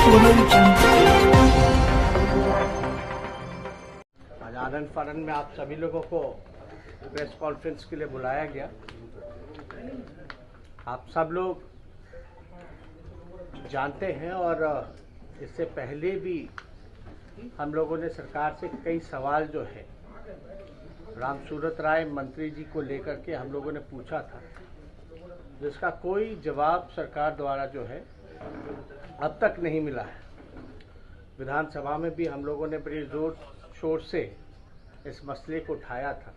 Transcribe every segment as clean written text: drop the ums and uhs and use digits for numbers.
आज आनंद फानन में आप सभी लोगों को प्रेस कॉन्फ्रेंस के लिए बुलाया गया। आप सब लोग जानते हैं और इससे पहले भी हम लोगों ने सरकार से कई सवाल जो है रामसूरत राय मंत्री जी को लेकर के हम लोगों ने पूछा था, जिसका कोई जवाब सरकार द्वारा जो है अब तक नहीं मिला है। विधानसभा में भी हम लोगों ने बड़ी जोर शोर से इस मसले को उठाया था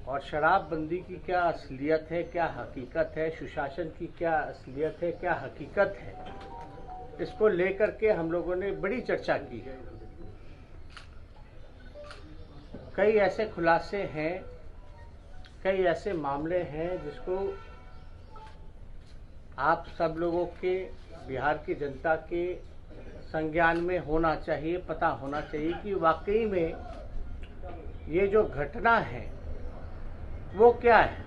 और शराबबंदी की क्या असलियत है, क्या हकीकत है, सुशासन की क्या असलियत है, क्या हकीकत है, इसको लेकर के हम लोगों ने बड़ी चर्चा की है। कई ऐसे खुलासे हैं, कई ऐसे मामले हैं जिसको आप सब लोगों के, बिहार की जनता के संज्ञान में होना चाहिए, पता होना चाहिए कि वाकई में ये जो घटना है वो क्या है।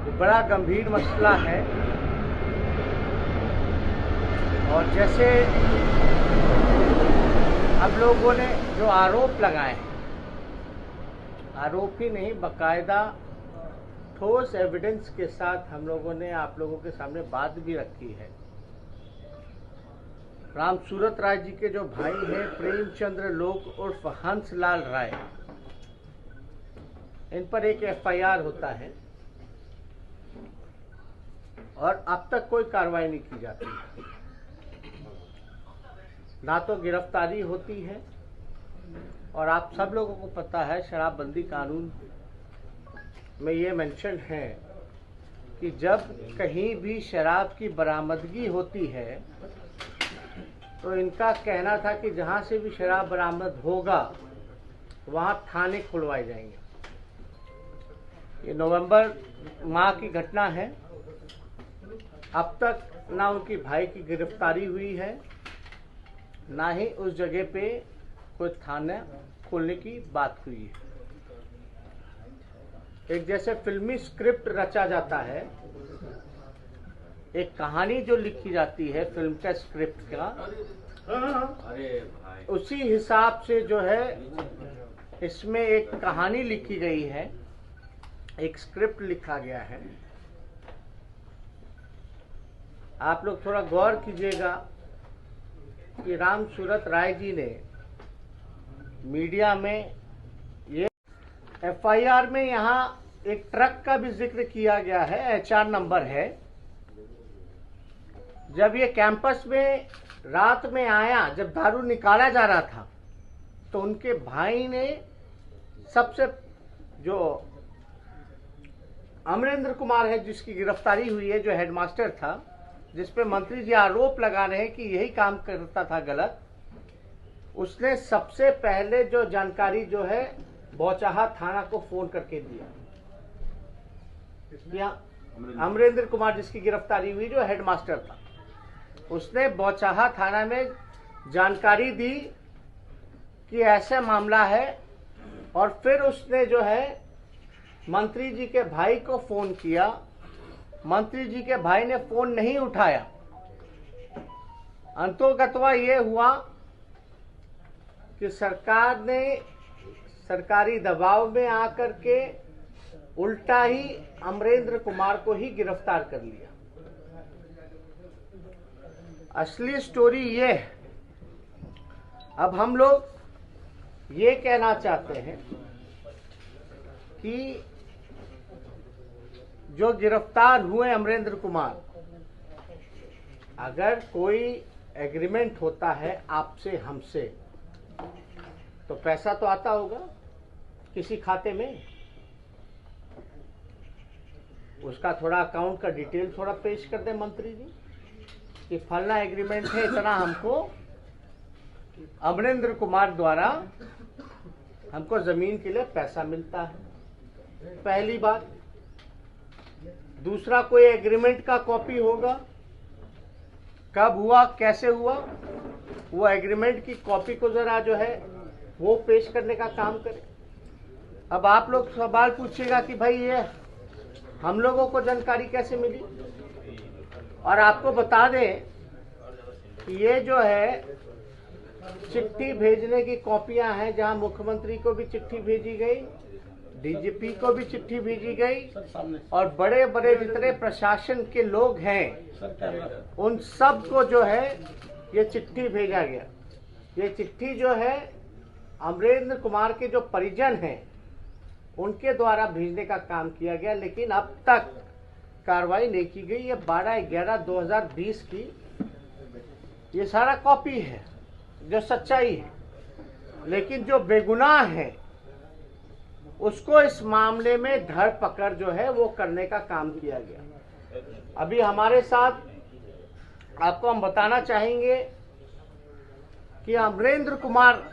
ये बड़ा गंभीर मसला है और जैसे अब लोगों ने जो आरोप लगाए हैं, आरोप ही नहीं बाकायदा ठोस एविडेंस के साथ हम लोगों ने आप लोगों के सामने बात भी रखी है। रामसूरत राय जी के जो भाई हैं प्रेमचंद्र लोक उर्फ हंसलाल राय, इन पर एक एफआईआर होता है और अब तक कोई कार्रवाई नहीं की जाती है। ना तो गिरफ्तारी होती है और आप सब लोगों को पता है शराबबंदी कानून में ये मेंशन है कि जब कहीं भी शराब की बरामदगी होती है तो इनका कहना था कि जहां से भी शराब बरामद होगा वहां थाने खुलवाए जाएंगे। ये नवंबर माह की घटना है। अब तक ना उनकी भाई की गिरफ्तारी हुई है, ना ही उस जगह पे कोई थाना खोलने की बात हुई है। एक जैसे फिल्मी स्क्रिप्ट रचा जाता है, एक कहानी जो लिखी जाती है फिल्म का स्क्रिप्ट का, उसी हिसाब से जो है इसमें एक कहानी लिखी गई है, एक स्क्रिप्ट लिखा गया है। आप लोग थोड़ा गौर कीजिएगा कि रामसूरत राय जी ने मीडिया में ये एफआईआर में यहाँ एक ट्रक का भी जिक्र किया गया है, एचआर नंबर है। जब ये कैंपस में रात में आया, जब दारू निकाला जा रहा था, तो उनके भाई ने सबसे, जो अमरेंद्र कुमार है जिसकी गिरफ्तारी हुई है, जो हेडमास्टर था, जिस पे मंत्री जी आरोप लगा रहे हैं कि यही काम करता था गलत, उसने सबसे पहले जो जानकारी जो है बौचाहा थाना को फोन करके दिया। अमरेंद्र कुमार जिसकी गिरफ्तारी हुई, जो हेडमास्टर था, उसने बौचाहा थाना में जानकारी दी कि ऐसा मामला है और फिर उसने जो है मंत्री जी के भाई को फोन किया। मंत्री जी के भाई ने फोन नहीं उठाया। अंतोगत्वा ये हुआ कि सरकार ने सरकारी दबाव में आकर के उल्टा ही अमरेंद्र कुमार को ही गिरफ्तार कर लिया। असली स्टोरी ये है। अब हम लोग ये कहना चाहते हैं कि जो गिरफ्तार हुए अमरेंद्र कुमार, अगर कोई एग्रीमेंट होता है आपसे हमसे, तो पैसा तो आता होगा किसी खाते में, उसका थोड़ा अकाउंट का डिटेल थोड़ा पेश कर दे मंत्री जी कि फलना एग्रीमेंट है, इतना हमको अमरेंद्र कुमार द्वारा हमको जमीन के लिए पैसा मिलता है। पहली बात। दूसरा, कोई एग्रीमेंट का कॉपी होगा, कब हुआ, कैसे हुआ, वो एग्रीमेंट की कॉपी को जरा जो है वो पेश करने का काम करे। अब आप लोग सवाल पूछिएगा कि भाई ये हम लोगों को जानकारी कैसे मिली। और आपको बता दें कि ये जो है चिट्ठी भेजने की कॉपियां हैं, जहां मुख्यमंत्री को भी चिट्ठी भेजी गई, डीजीपी को भी चिट्ठी भेजी गई और बड़े बड़े जितने प्रशासन के लोग हैं उन सब को जो है ये चिट्ठी भेजा गया। ये चिट्ठी जो है अमरेंद्र कुमार के जो परिजन हैं उनके द्वारा भेजने का काम किया गया, लेकिन अब तक कार्रवाई नहीं की गई। ये 12/11/2020 की ये सारा कॉपी है जो सच्चाई है, लेकिन जो बेगुनाह है उसको इस मामले में धर पकड़ जो है वो करने का काम किया गया। अभी हमारे साथ आपको हम बताना चाहेंगे कि अमरेंद्र कुमार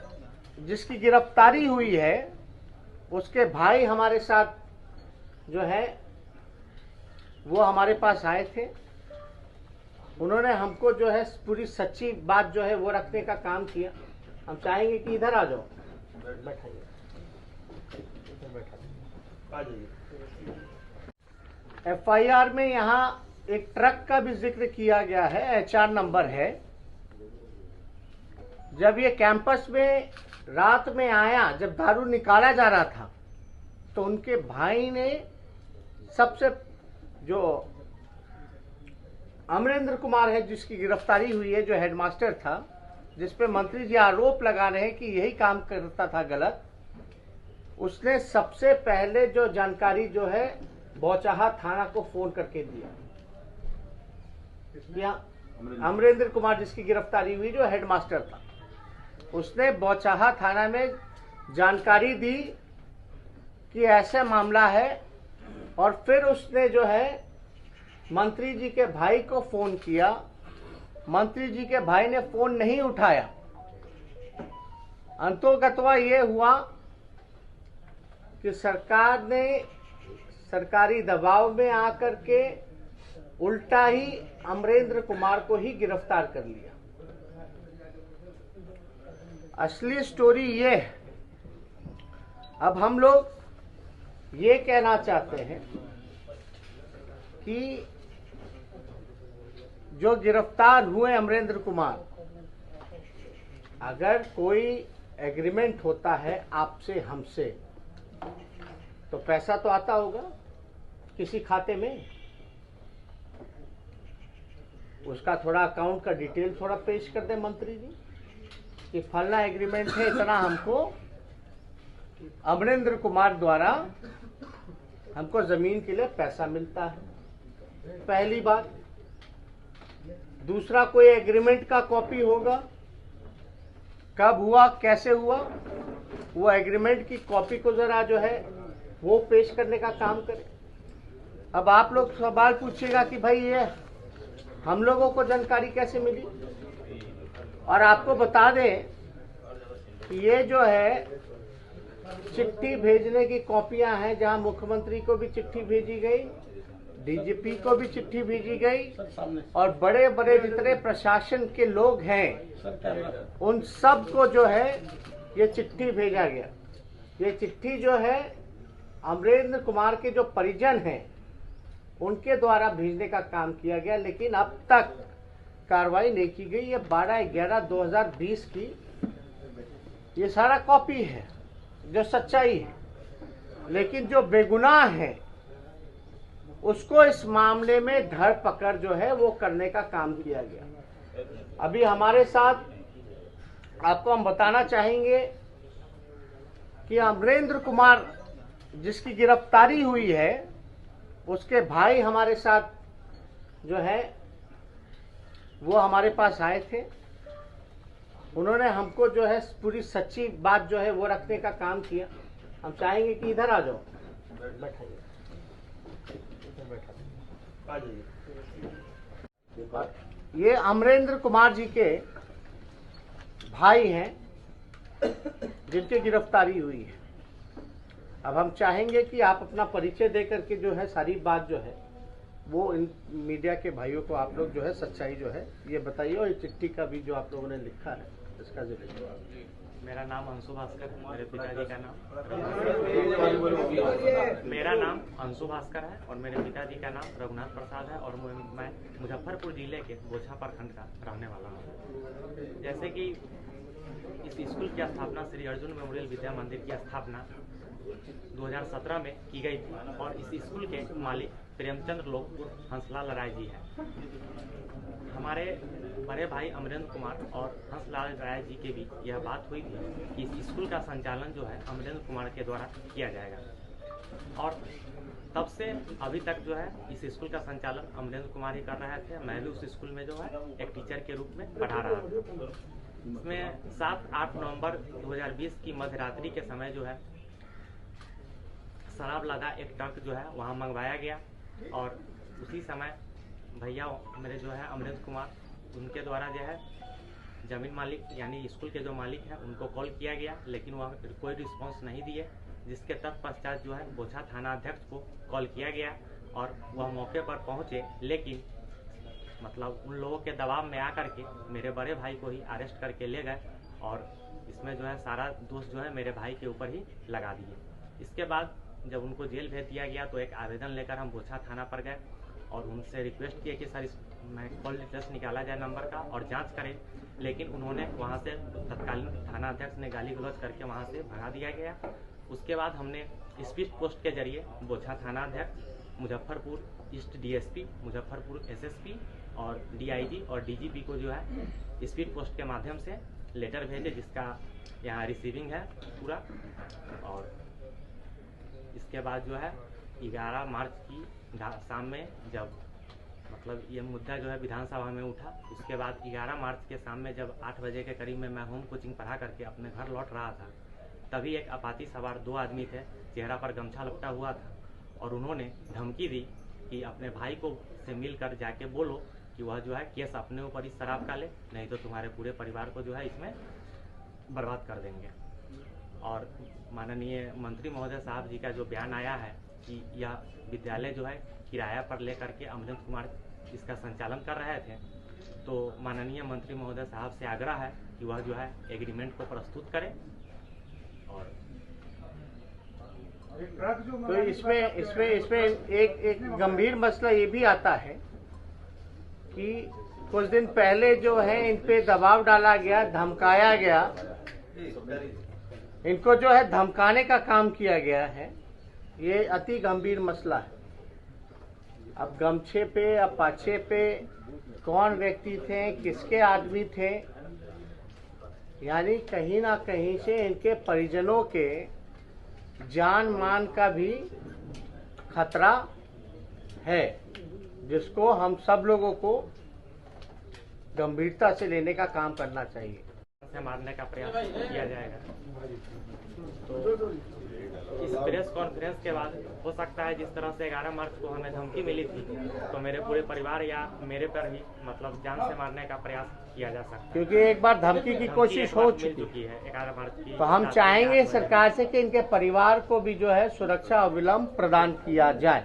जिसकी गिरफ्तारी हुई है उसके भाई हमारे साथ जो है वो हमारे पास आए थे। उन्होंने हमको जो है पूरी सच्ची बात जो है वो रखने का काम किया। हम चाहेंगे कि इधर आ जाओ, बैठाइए, एफआईआर में यहाँ एक ट्रक का भी जिक्र किया गया है, HR नंबर है। जब ये कैंपस में रात में आया, जब दारू निकाला जा रहा था, तो उनके भाई ने सबसे जो अमरेंद्र कुमार है जिसकी गिरफ्तारी हुई है, जो हेडमास्टर था, जिसपे मंत्री जी आरोप लगा रहे हैं कि यही काम करता था गलत, उसने सबसे पहले जो जानकारी जो है बौचाहा थाना को फोन करके दिया। अमरेंद्र कुमार जिसकी गिरफ्तारी हुई जो हेडमास्टर था, उसने बौचाहा थाना में जानकारी दी कि ऐसा मामला है, और फिर उसने जो है मंत्री जी के भाई को फोन किया। मंत्री जी के भाई ने फोन नहीं उठाया। अंतोगत्वा ये हुआ कि सरकार ने सरकारी दबाव में आकर के उल्टा ही अमरेंद्र कुमार को ही गिरफ्तार कर लिया। असली स्टोरी ये है। अब हम लोग ये कहना चाहते हैं कि जो गिरफ्तार हुए अमरेंद्र कुमार, अगर कोई एग्रीमेंट होता है आपसे हमसे, तो पैसा तो आता होगा किसी खाते में, उसका थोड़ा अकाउंट का डिटेल थोड़ा पेश कर दे मंत्री जी कि फलना एग्रीमेंट है, इतना हमको अमरेंद्र कुमार द्वारा हमको जमीन के लिए पैसा मिलता है। पहली बात। दूसरा, कोई एग्रीमेंट का कॉपी होगा, कब हुआ, कैसे हुआ, वो एग्रीमेंट की कॉपी को जरा जो है वो पेश करने का काम करे। अब आप लोग सवाल पूछिएगा कि भाई ये हम लोगों को जानकारी कैसे मिली, और आपको बता दें कि ये जो है चिट्ठी भेजने की कॉपियां हैं, जहां मुख्यमंत्री को भी चिट्ठी भेजी गई, डीजीपी को भी चिट्ठी भेजी गई और बड़े बड़े जितने प्रशासन के लोग हैं उन सब को जो है ये चिट्ठी भेजा गया। ये चिट्ठी जो है अमरेंद्र कुमार के जो परिजन हैं उनके द्वारा भेजने का काम किया गया, लेकिन अब तक कार्रवाई नहीं की गई। ये 12/11/2020 की ये सारा कॉपी है जो सच्चाई है, लेकिन जो बेगुनाह है उसको इस मामले में धर पकड़ जो है वो करने का काम किया गया। अभी हमारे साथ आपको हम बताना चाहेंगे कि अमरेंद्र कुमार जिसकी गिरफ्तारी हुई है उसके भाई हमारे साथ जो है वो हमारे पास आए थे। उन्होंने हमको जो है पूरी सच्ची बात जो है वो रखने का काम किया। हम चाहेंगे कि इधर आ जाओ, बैठाइए, ये अमरेंद्र कुमार जी के भाई हैं जिनकी गिरफ्तारी हुई है। अब हम चाहेंगे कि आप अपना परिचय देकर के जो है सारी बात जो है वो इन मीडिया के भाइयों को आप लोग जो है सच्चाई जो है ये बताइए, और ये चिट्ठी का भी जो आप लोगों ने लिखा है इसका जिक्र। मेरा नाम अंशु भास्कर है। मेरे पिताजी का नाम और मेरे पिताजी का नाम रघुनाथ प्रसाद है और मैं मुजफ्फरपुर जिले के गोछा प्रखंड का रहने वाला हूँ। जैसे कि इस स्कूल की स्थापना श्री अर्जुन मेमोरियल विद्या मंदिर की स्थापना 2017 में की गई थी और इस स्कूल के मालिक प्रेमचंद्र लोग हंसलाल राय जी हैं। हमारे बड़े भाई अमरेंद्र कुमार और हंसलाल राय जी के बीच यह बात हुई थी कि इस स्कूल का संचालन जो है अमरेंद्र कुमार के द्वारा किया जाएगा और तब से अभी तक जो है इस स्कूल का संचालन अमरेंद्र कुमार ही कर रहे थे। मैं भी उस स्कूल में जो है एक टीचर के रूप में पढ़ा रहा था। इसमें 7-8 नवंबर 2020 की मध्यरात्रि के समय जो है शराब लगा एक ट्रक जो है वहाँ मंगवाया गया और उसी समय भैया मेरे जो है अमरेंद्र कुमार उनके द्वारा जो है जमीन मालिक यानी स्कूल के जो मालिक हैं उनको कॉल किया गया, लेकिन वह कोई रिस्पांस नहीं दिए, जिसके तत्पश्चात जो है गोछा थाना अध्यक्ष को कॉल किया गया और वह मौके पर पहुंचे, लेकिन मतलब उन लोगों के दबाव में आकर के मेरे बड़े भाई को ही अरेस्ट करके ले गए और इसमें जो है सारा दोष जो है मेरे भाई के ऊपर ही लगा दिए। इसके बाद जब उनको जेल भेज दिया गया तो एक आवेदन लेकर हम गोछा थाना पर गए और उनसे रिक्वेस्ट किए कि सर मैं कॉल डिटेल्स निकाला जाए नंबर का और जांच करें, लेकिन उन्होंने वहां से तत्कालीन थाना अध्यक्ष ने गाली गलौज करके वहां से भगा दिया गया। उसके बाद हमने स्पीड पोस्ट के जरिए गोछा थाना अध्यक्ष, Muzaffarpur east DSP, Muzaffarpur SSP और डीआईजी और डीजीपी को जो है स्पीड पोस्ट के माध्यम से लेटर भेजे, जिसका यहाँ रिसीविंग है पूरा। और इसके बाद जो है 11 मार्च की शाम में जब मतलब ये मुद्दा जो है विधानसभा में उठा, उसके बाद 11 मार्च के शाम में जब 8 बजे के करीब में मैं होम कोचिंग पढ़ा करके अपने घर लौट रहा था, तभी एक अपाची सवार 2 आदमी थे, चेहरा पर गमछा लपटा हुआ था और उन्होंने धमकी दी कि अपने भाई को से मिलकर जाके बोलो कि वह जो है केस अपने ऊपर इस शराब का ले, नहीं तो तुम्हारे पूरे परिवार को जो है इसमें बर्बाद कर देंगे। और माननीय मंत्री महोदय साहब जी का जो बयान आया है कि यह विद्यालय जो है किराया पर लेकर के अमरेंद्र कुमार इसका संचालन कर रहे थे, तो माननीय मंत्री महोदय साहब से आग्रह है कि वह जो है एग्रीमेंट को प्रस्तुत करें। और तो इसमें एक गंभीर मसला ये भी आता है कि कुछ दिन पहले जो है इन पे दबाव डाला गया, धमकाया गया, इनको जो है धमकाने का काम किया गया है। ये अति गंभीर मसला है। अब गमछे पे, अब पाछे पे कौन व्यक्ति थे, किसके आदमी थे, यानी कहीं ना कहीं से इनके परिजनों के जान मान का भी खतरा है, जिसको हम सब लोगों को गंभीरता से लेने का काम करना चाहिए। से मारने का प्रयास किया जाएगा। तो इस प्रेस कॉन्फ्रेंस के बाद हो सकता है जिस तरह से 11 मार्च को हमें धमकी मिली थी, तो मेरे पूरे परिवार या मेरे पर ही मतलब जान से मारने का प्रयास किया जा सकता है, क्योंकि एक बार धमकी की कोशिश हो चुकी है 11 मार्च की। तो हम चाहेंगे सरकार से कि इनके परिवार को भी जो है सुरक्षा अविलंब प्रदान किया जाए।